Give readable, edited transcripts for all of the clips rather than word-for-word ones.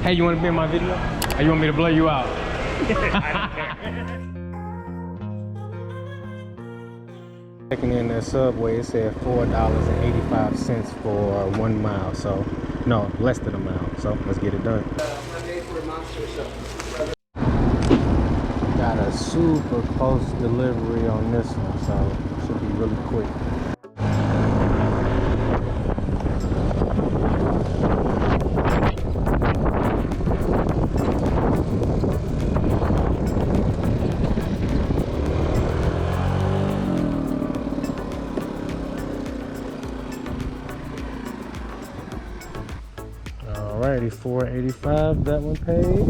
Hey, you want to be in my video? Or you want me to blow you out? Checking in the Subway, it said $4.85 for 1 mile. So, no, less than a mile. So, let's get it done. Got a super close delivery on this one, so it should be really quick. Alrighty, $4.85, that one paid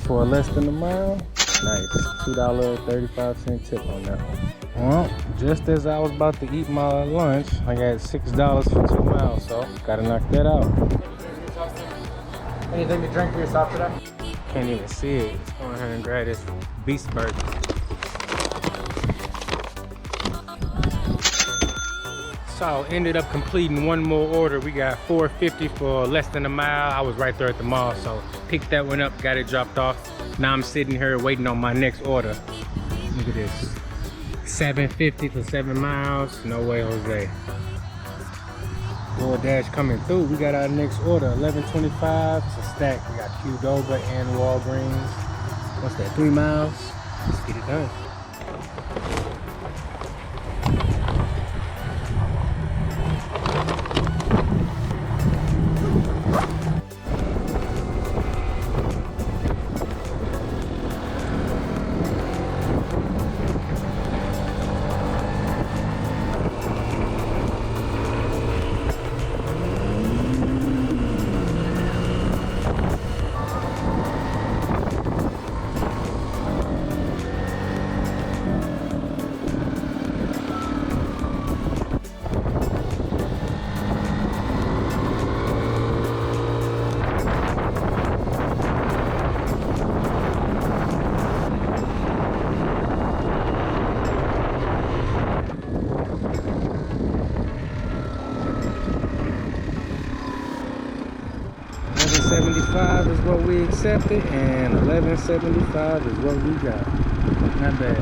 for less than a mile. Nice, $2.35 tip on that one. Well, just as I was about to eat my lunch, I got $6 for 2 miles, so gotta knock that out. Anything to drink for yourself today? Can't even see it. Let's go ahead and grab this Beast Burger. So ended up completing one more order. We got $4.50 for less than a mile. I was right there at the mall, so picked that one up, got it dropped off. Now I'm sitting here waiting on my next order. Look at this, $7.50 for 7 miles. No way, Jose. Doordash coming through. We got our next order, $11.25. It's a stack. We got Qdoba and Walgreens. What's that, 3 miles? Let's get it done. $11.75 is what we accepted, and $11.75 is what we got. Not bad.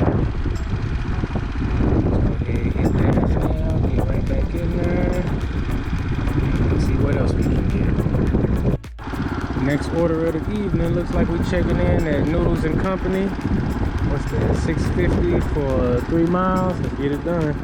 Okay, hit that now, get right back in there. Let's see what else we can get. Next order of the evening looks like we're checking in at Noodles and Company. What's that? $6.50 for 3 miles. Let's get it done.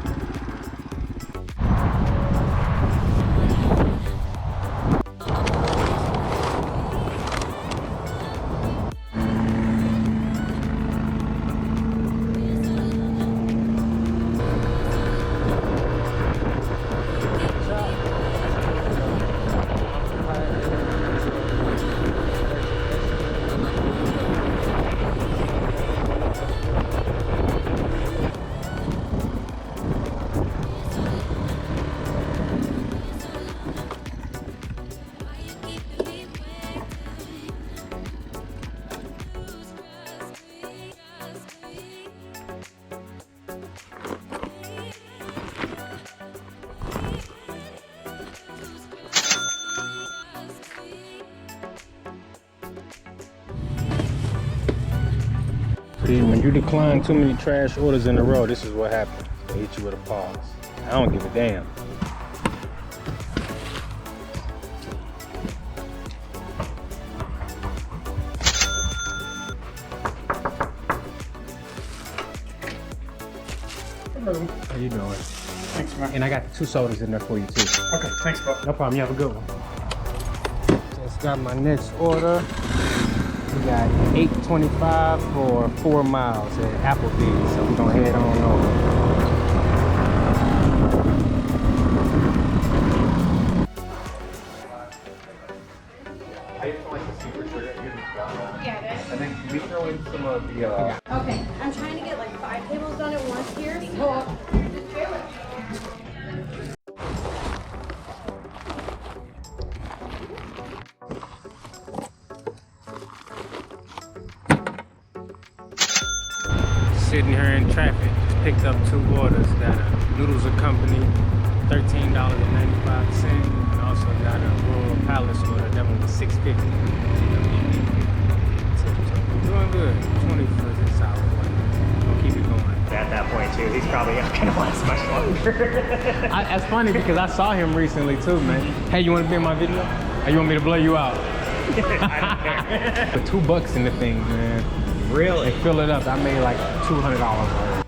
See, when you decline too many trash orders in a row, this is what happens. They hit you with a pause. I don't give a damn. Hello. How you doing? Thanks, man. And I got the 2 sodas in there for you too. Okay, thanks, bro. No problem, you have a good one. Just got my next order. We got $8.25 for 4 miles at Applebee's, so we're gonna head on over. Yeah, it is. And then can we throw in some of the Okay, I'm trying to get like 5 tables done at once here. Sitting here in traffic, just picked up 2 orders. Got a Noodles and Company, $13.95, and also got a Rural Palace order. That one was $6.50. That's funny because I saw him recently too, man. Hey, you want to be in my video? Or you want me to blow you out? I don't care. For $2 in the thing, man. Really? And fill it up. I made like $200 worth.